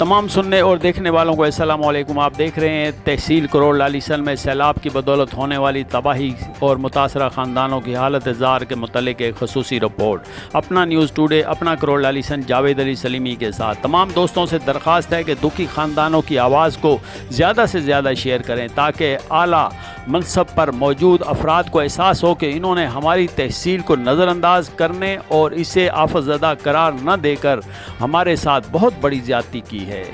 तमाम सुनने और देखने वालों को अस्सलाम वालेकुम। आप देख रहे हैं तहसील करोड़ लालीसन में सैलाब की बदौलत होने वाली तबाही और मुतासरा ख़ानदानों की हालत ज़ार के मुतल्लिक़ एक ख़ुसूसी रिपोर्ट। अपना न्यूज़ टुडे, अपना करोड़ लालीसन, जावेद अली सलीमी के साथ तमाम दोस्तों से दरख्वास्त है कि दुखी ख़ानदानों की आवाज़ को ज़्यादा से ज़्यादा शेयर करें ताकि आला मनसब पर मौजूद अफराद को एहसास हो कि इन्होंने हमारी तहसील को नज़रअंदाज करने और इसे आफतज़दा करार न देकर हमारे साथ बहुत बड़ी ज़्यादती की है।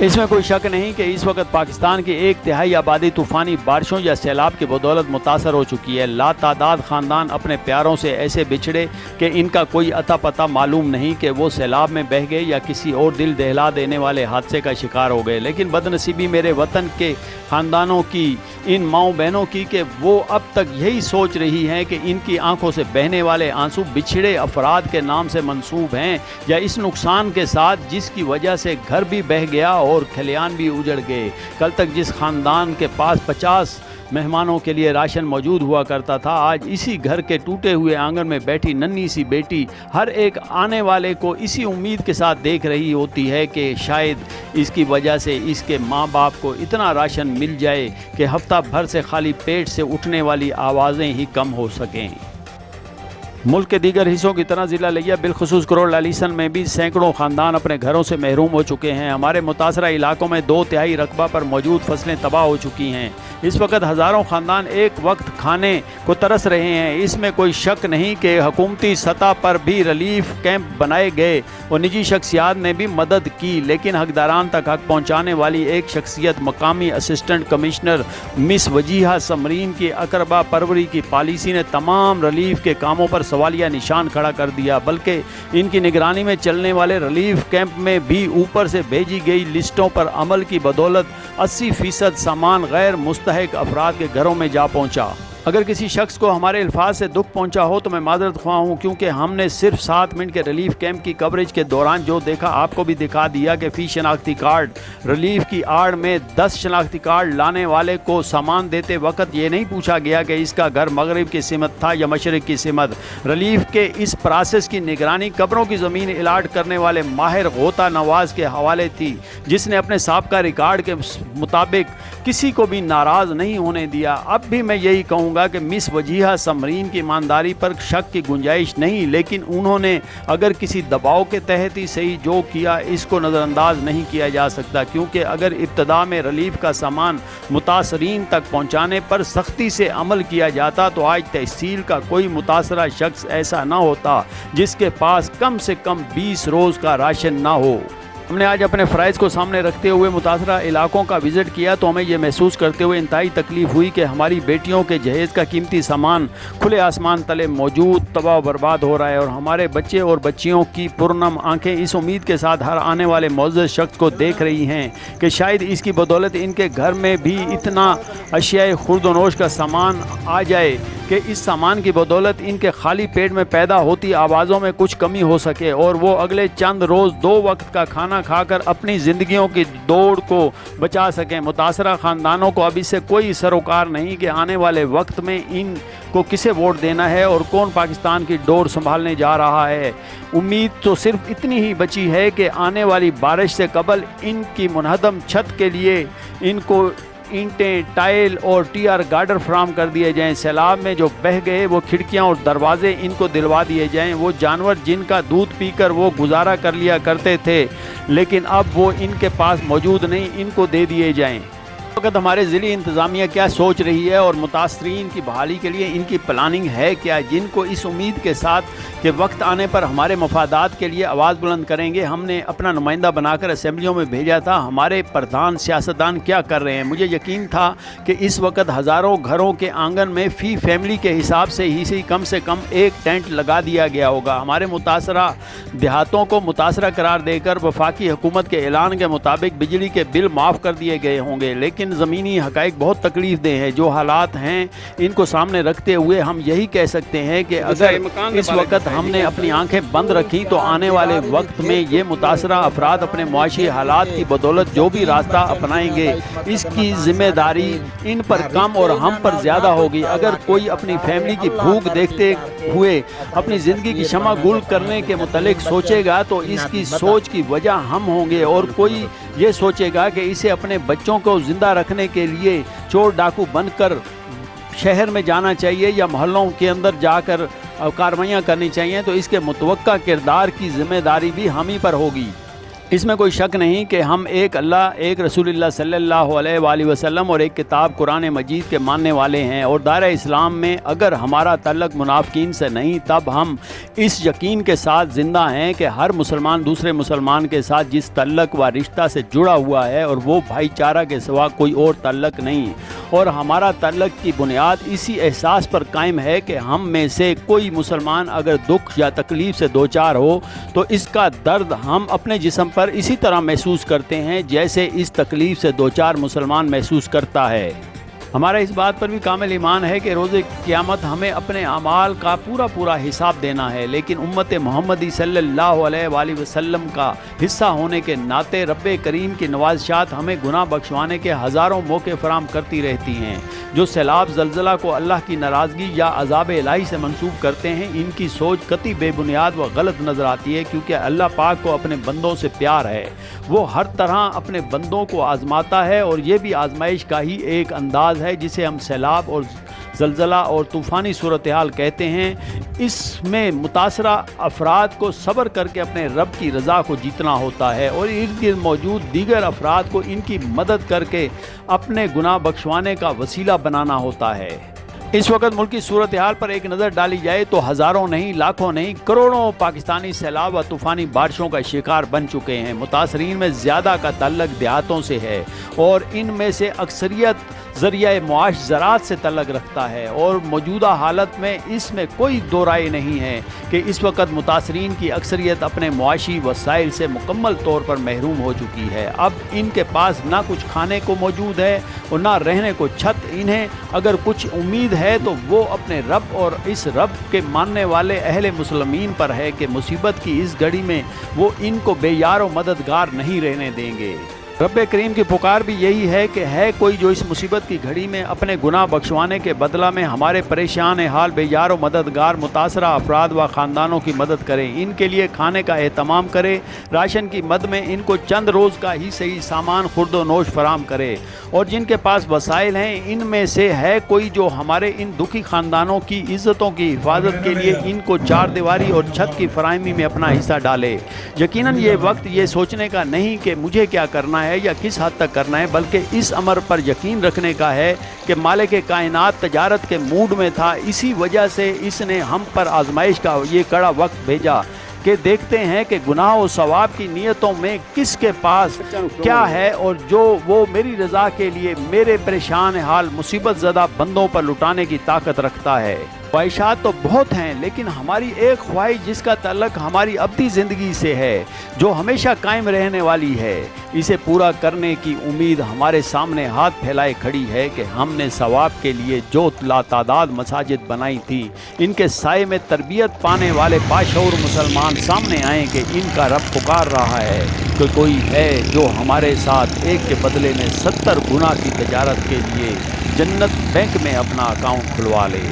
इसमें कोई शक नहीं कि इस वक्त पाकिस्तान की 1/3 आबादी तूफ़ानी बारिशों या सैलाब की बदौलत मुतासर हो चुकी है। लातादाद ख़ानदान अपने प्यारों से ऐसे बिछड़े कि इनका कोई अता पता मालूम नहीं कि वो सैलाब में बह गए या किसी और दिल दहला देने वाले हादसे का शिकार हो गए। लेकिन बदनसीबी मेरे वतन के ख़ानदानों की, इन माओ बहनों की, कि वो अब तक यही सोच रही हैं कि इनकी आंखों से बहने वाले आंसू बिछड़े अफराद के नाम से मंसूब हैं या इस नुकसान के साथ जिसकी वजह से घर भी बह गया और खलियान भी उजड़ गए। कल तक जिस ख़ानदान के पास 50 मेहमानों के लिए राशन मौजूद हुआ करता था, आज इसी घर के टूटे हुए आंगन में बैठी नन्ही सी बेटी हर एक आने वाले को इसी उम्मीद के साथ देख रही होती है कि शायद इसकी वजह से इसके माँ बाप को इतना राशन मिल जाए कि हफ्ता भर से खाली पेट से उठने वाली आवाज़ें ही कम हो सकें। मुल्क के दीगर हिस्सों की तरह ज़िला लिया बिलखुसूस करोड़ लालीसन में भी सैकड़ों ख़ानदान अपने घरों से महरूम हो चुके हैं। हमारे मुतासरा इलाकों में 2/3 रकबा पर मौजूद फसलें तबाह हो चुकी हैं। इस वक्त हज़ारों ख़ानदान एक वक्त खाने को तरस रहे हैं। इसमें कोई शक नहीं कि हुकूमती सतह पर भी रिलीफ कैंप बनाए गए और निजी शख्सियात ने भी मदद की, लेकिन हकदारान तक हक पहुँचाने वाली एक शख्सियत मकामी assistant commissioner miss Wajiha Samreen की अकरबा परवरी की पॉलिसी ने तमाम रिलीफ के कामों पर सवालिया निशान खड़ा कर दिया। बल्कि इनकी निगरानी में चलने वाले रिलीफ कैंप में भी ऊपर से भेजी गई लिस्टों पर अमल की बदौलत 80% सामान गैर मुस्तहिक अफराद के घरों में जा पहुंचा। अगर किसी शख्स को हमारे अल्फाज से दुख पहुंचा हो तो मैं माजरत ख्वाह हूँ, क्योंकि हमने सिर्फ 7 मिनट के रिलीफ कैंप की कवरेज के दौरान जो देखा आपको भी दिखा दिया कि फ़ी शनाख्ती कार्ड रिलीफ की आड़ में 10 शनाख्ती कार्ड लाने वाले को सामान देते वक्त ये नहीं पूछा गया कि इसका घर मगरिब की सिमत था या मशरिक की सिमत। रिलीफ के इस प्रोसेस की निगरानी कब्रों की ज़मीन अलाट करने वाले माहिर गोता नवाज के हवाले थी, जिसने अपने साबका रिकॉर्ड के मुताबिक किसी को भी नाराज़ नहीं होने दिया। अब भी मैं यही कहूँगा कि मिस वजीहा समरीन की ईमानदारी पर शक की गुंजाइश नहीं, लेकिन उन्होंने अगर किसी दबाव के तहत ही सही जो किया, इसको नज़रअंदाज नहीं किया जा सकता, क्योंकि अगर इब्तदा में रिलीफ का सामान मुतासरीन तक पहुँचाने पर सख्ती से अमल किया जाता तो आज तहसील का कोई मुतासरा शख्स ऐसा ना होता जिसके पास कम से कम 20 रोज़ का राशन ना हो। हमने आज अपने फ़राइज़ को सामने रखते हुए मुतासरा इलाकों का विज़िट किया तो हमें यह महसूस करते हुए इंतहाई तकलीफ़ हुई कि हमारी बेटियों के जहेज़ का कीमती सामान खुले आसमान तले मौजूद तबाह बर्बाद हो रहा है और हमारे बच्चे और बच्चियों की पुरनम आंखें इस उम्मीद के साथ हर आने वाले मुअज़्ज़ज़ शख्स को देख रही हैं कि शायद इसकी बदौलत इनके घर में भी इतना अशियाए खुर्दनोश का सामान आ जाए कि इस सामान की बदौलत इनके खाली पेट में पैदा होती आवाज़ों में कुछ कमी हो सके और वो अगले चंद रोज़ 2 वक्त का खाना खाकर अपनी ज़िंदगियों की दौड़ को बचा सकें। मुतासरा ख़ानदानों को अब इससे कोई सरोकार नहीं कि आने वाले वक्त में इनको किसे वोट देना है और कौन पाकिस्तान की डोर संभालने जा रहा है। उम्मीद तो सिर्फ इतनी ही बची है कि आने वाली बारिश से कबल इनकी मुनहदम छत के लिए इनको ईंटें, टाइल और टीआर गार्डर फराम कर दिए जाएं। सैलाब में जो बह गए वो खिड़कियां और दरवाजे इनको दिलवा दिए जाएं। वो जानवर जिनका दूध पीकर वो गुजारा कर लिया करते थे, लेकिन अब वो इनके पास मौजूद नहीं, इनको दे दिए जाएं। वक्त हमारे ज़िली इंतज़ामिया क्या सोच रही है और मुतासरीन की बहाली के लिए इनकी प्लानिंग है क्या, जिनको इस उम्मीद के साथ कि वक्त आने पर हमारे मफादात के लिए आवाज़ बुलंद करेंगे हमने अपना नुमाइंदा बनाकर असेंबलियों में भेजा था। हमारे प्रधान सियासतदान क्या कर रहे हैं? मुझे यकीन था कि इस वक्त हज़ारों घरों के आंगन में फ़ी फैमिली के हिसाब से ही कम एक टेंट लगा दिया गया होगा। हमारे मुतासरा देहातों को मुतासरा करार देकर वफाकी हुकूमत के ऐलान के मुताबिक बिजली के बिल माफ़ कर दिए गए होंगे, लेकिन لیکن ज़मीनी हक़ाइक़ बहुत तकलीफ़ दे हैं। जो हालात हैं इनको सामने रखते हुए हम यही कह सकते हैं कि अगर इस वक्त हमने अपनी आंखें बंद रखी तो आने वाले वक्त में ये मुतासरा अफराद अपने मुआशी हालात की बदौलत जो भी रास्ता अपनाएंगे इसकी ज़िम्मेदारी इन पर कम और हम पर ज़्यादा होगी। अगर कोई अपनी फैमिली की भूख देखते हुए अपनी ज़िंदगी की शमा गुल करने के मुतालिक सोचेगा तो इसकी सोच की वजह हम होंगे, और कोई ये सोचेगा कि इसे अपने बच्चों को ज़िंदा रखने के लिए चोर डाकू बनकर शहर में जाना चाहिए या मोहल्लों के अंदर जाकर कार्रवाइयाँ करनी चाहिए, तो इसके मुतवक्का किरदार की ज़िम्मेदारी भी हम ही पर होगी। इसमें कोई शक नहीं कि हम एक अल्लाह, एक रसूलुल्लाह सल्लल्लाहु अलैहि वसल्लम और एक किताब कुरान मजीद के मानने वाले हैं, और दायरा इस्लाम में अगर हमारा तल्लक मुनाफिकीन से नहीं तब हम इस यकीन के साथ ज़िंदा हैं कि हर मुसलमान दूसरे मुसलमान के साथ जिस तल्लक व रिश्ता से जुड़ा हुआ है और वो भाईचारा के सिवा कोई और तल्लक नहीं, और हमारा तल्लक की बुनियाद इसी एहसास पर कायम है कि हम में से कोई मुसलमान अगर दुख या तकलीफ़ से दो चार हो तो इसका दर्द हम अपने जिस्म पर इसी तरह महसूस करते हैं जैसे इस तकलीफ़ से दो चार मुसलमान महसूस करता है। हमारा इस बात पर भी कामिल ईमान है कि रोज़े क़यामत हमें अपने अमाल का पूरा हिसाब देना है, लेकिन उम्मत मोहम्मदी सल्लल्लाहु अलैहि वसल्लम का हिस्सा होने के नाते रब्बे करीम की नवाज़शात हमें गुनाह बख्शवाने के हज़ारों मौके फराम करती रहती हैं। जो सैलाब ज़लज़ला को अल्लाह की नाराज़गी या अज़ाब इलाही से मंसूब करते हैं, इनकी सोच कतई बेबुनियाद व गलत नज़र आती है, क्योंकि अल्लाह पाक को अपने बंदों से प्यार है। वो हर तरह अपने बंदों को आज़माता है, और ये भी आजमाइश का ही एक अंदाज़ है जिसे हम सैलाब और ज़लज़ला और तूफ़ानी सूरत हाल कहते हैं। इसमें मुतासरा अफराद को सब्र करके अपने रब की रज़ा को जीतना होता है, और इर्द गिर्द मौजूद दीगर अफराद को इनकी मदद करके अपने गुनाह बख्शवाने का वसीला बनाना होता है। इस वक्त मुल्क की सूरत हाल पर एक नज़र डाली जाए तो हज़ारों नहीं, लाखों नहीं, करोड़ों पाकिस्तानी सैलाब व तूफ़ानी बारिशों का शिकार बन चुके हैं। मुतासरीन में ज़्यादा का ताल्लुक देहातों से है, और इनमें से अक्सरियत ज़रिया मुआश ज़राअत से तल्लुक़ रखता है, और मौजूदा हालत में इसमें कोई दो राय नहीं है कि इस वक्त मुतासरीन की अक्सरियत अपने मुआशी वसाइल से मुकम्मल तौर पर महरूम हो चुकी है। अब इनके पास ना कुछ खाने को मौजूद है और ना रहने को छत। इन्हें अगर कुछ उम्मीद है तो वो अपने रब और इस रब के मानने वाले अहले मुसलमीन पर है कि मुसीबत की इस घड़ी में वो इनको बेयार व मददगार नहीं रहने देंगे। रब्बे करीम की पुकार भी यही है कि है कोई जो इस मुसीबत की घड़ी में अपने गुनाह बख्शवाने के बदला में हमारे परेशान हाल बेयार व मददगार मुतासरा अफराद व ख़ानदानों की मदद करे, इनके लिए खाने का एहतमाम करे, राशन की मद में इनको चंद रोज़ का ही सही सामान खुर्द नोश फराम करे, और जिनके पास वसाइल हैं इनमें से है कोई जो हमारे इन दुखी ख़ानदानों की इज़्ज़तों की हिफाजत के लिए इनको चार दीवारी और छत की फराहमी में अपना हिस्सा डाले। यकीनन ये वक्त ये सोचने का नहीं कि मुझे क्या करना है या किस हद तक करना है, बल्कि इस अमर पर यकीन रखने का है कि मालिक कायनात तजारत के मूड में था। इसी वजह से इसने हम पर आजमाइश का ये कड़ा वक्त भेजा कि देखते हैं कि गुनाह और सवाब की नीयतों में किसके पास क्या है, और जो वो मेरी रज़ा के लिए मेरे परेशान हाल मुसीबत ज़दा बंदों पर लुटाने की ताकत रखता है। ख्वाहिशात तो बहुत हैं, लेकिन हमारी एक ख्वाहिश जिसका ताल्लुक हमारी अबदी ज़िंदगी से है, जो हमेशा कायम रहने वाली है, इसे पूरा करने की उम्मीद हमारे सामने हाथ फैलाए खड़ी है कि हमने सवाब के लिए जो लातादाद मसाजिद बनाई थी, इनके साए में तरबियत पाने वाले बाशऊर मुसलमान सामने आएँ कि इनका रब पुकार रहा है कि कोई है जो हमारे साथ एक के बदले में 70 गुना की तजारत के लिए जन्नत बैंक में अपना अकाउंट खुलवा ले।